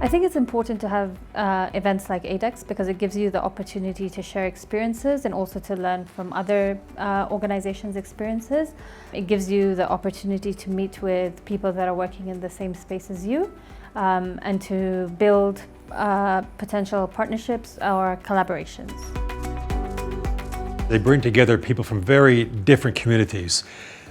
I think it's important to have events like AidEx because it gives you the opportunity to share experiences and also to learn from other organizations' experiences. It gives you the opportunity to meet with people that are working in the same space as you and to build potential partnerships or collaborations. They bring together people from very different communities.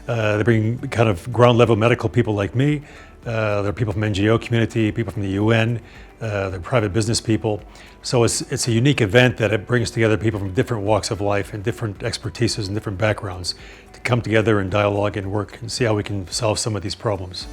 They bring kind of ground level medical people like me. There are people from NGO community, people from the UN, they're private business people. So it's a unique event that it brings together people from different walks of life and different expertises and different backgrounds to come together and dialogue and work and see how we can solve some of these problems.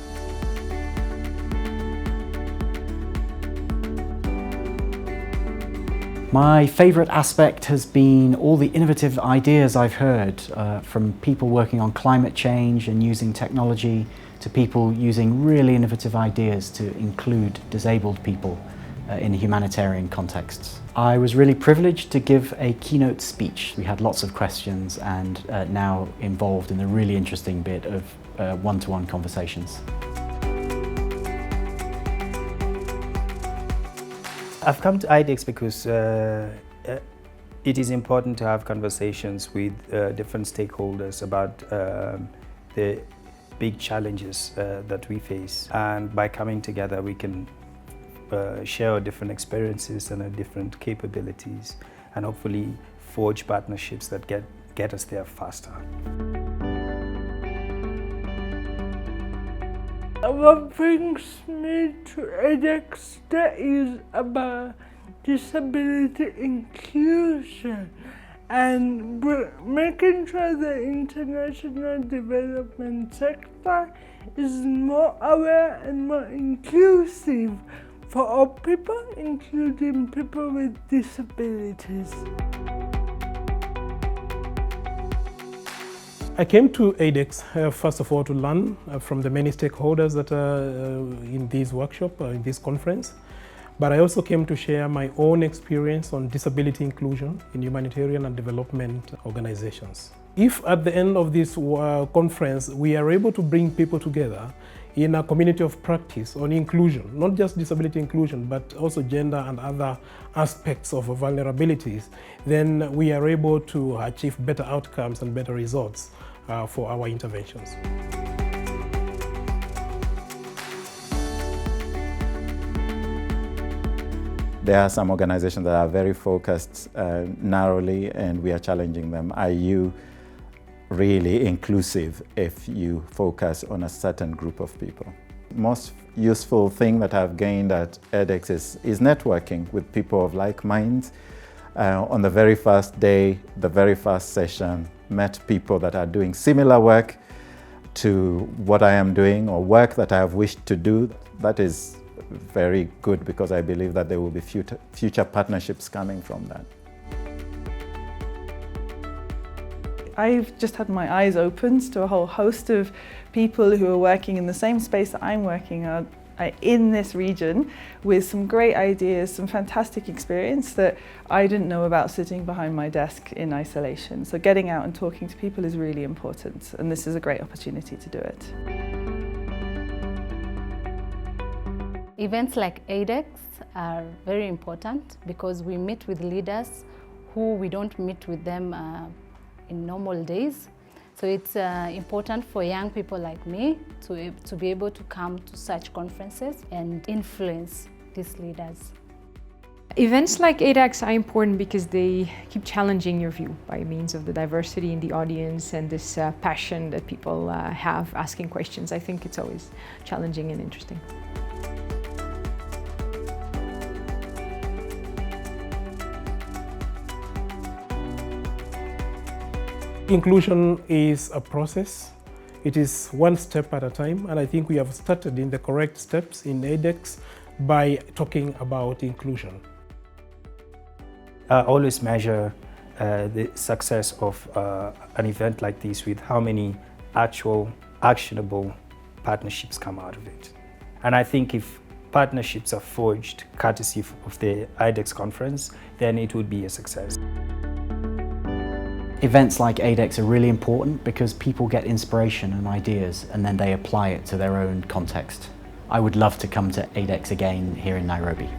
My favourite aspect has been all the innovative ideas I've heard from people working on climate change and using technology to people using really innovative ideas to include disabled people in humanitarian contexts. I was really privileged to give a keynote speech. We had lots of questions and now involved in the really interesting bit of one-to-one conversations. I've come to AidEx because it is important to have conversations with different stakeholders about the big challenges that we face. And by coming together, we can share our different experiences and our different capabilities and hopefully forge partnerships that get us there faster. What brings me to AidEx is about disability inclusion and making sure the international development sector is more aware and more inclusive for all people, including people with disabilities. I came to AidEx first of all to learn from the many stakeholders that are in this workshop, in this conference. But I also came to share my own experience on disability inclusion in humanitarian and development organizations. If at the end of this conference we are able to bring people together in a community of practice on inclusion, not just disability inclusion, but also gender and other aspects of vulnerabilities, then we are able to achieve better outcomes and better results for our interventions. There are some organizations that are very focused narrowly, and we are challenging them. Are you really inclusive if you focus on a certain group of people? Most useful thing that I've gained at AidEx is networking with people of like minds. On the very first day, the very first session, met people that are doing similar work to what I am doing or work that I have wished to do. That is very good because I believe that there will be future partnerships coming from that. I've just had my eyes opened to a whole host of people who are working in the same space that I'm working on in this region with some great ideas, some fantastic experience that I didn't know about sitting behind my desk in isolation. So getting out and talking to people is really important, and this is a great opportunity to do it. Events like AidEx are very important because we meet with leaders who we don't meet with them in normal days. So it's important for young people like me to be able to come to such conferences and influence these leaders. Events like AidEx are important because they keep challenging your view by means of the diversity in the audience and this passion that people have asking questions. I think it's always challenging and interesting. Inclusion is a process. It is one step at a time, and I think we have started in the correct steps in AidEx by talking about inclusion. I always measure the success of an event like this with how many actual actionable partnerships come out of it. And I think if partnerships are forged courtesy of the AidEx conference, then it would be a success. Events like AidEx are really important because people get inspiration and ideas and then they apply it to their own context. I would love to come to AidEx again here in Nairobi.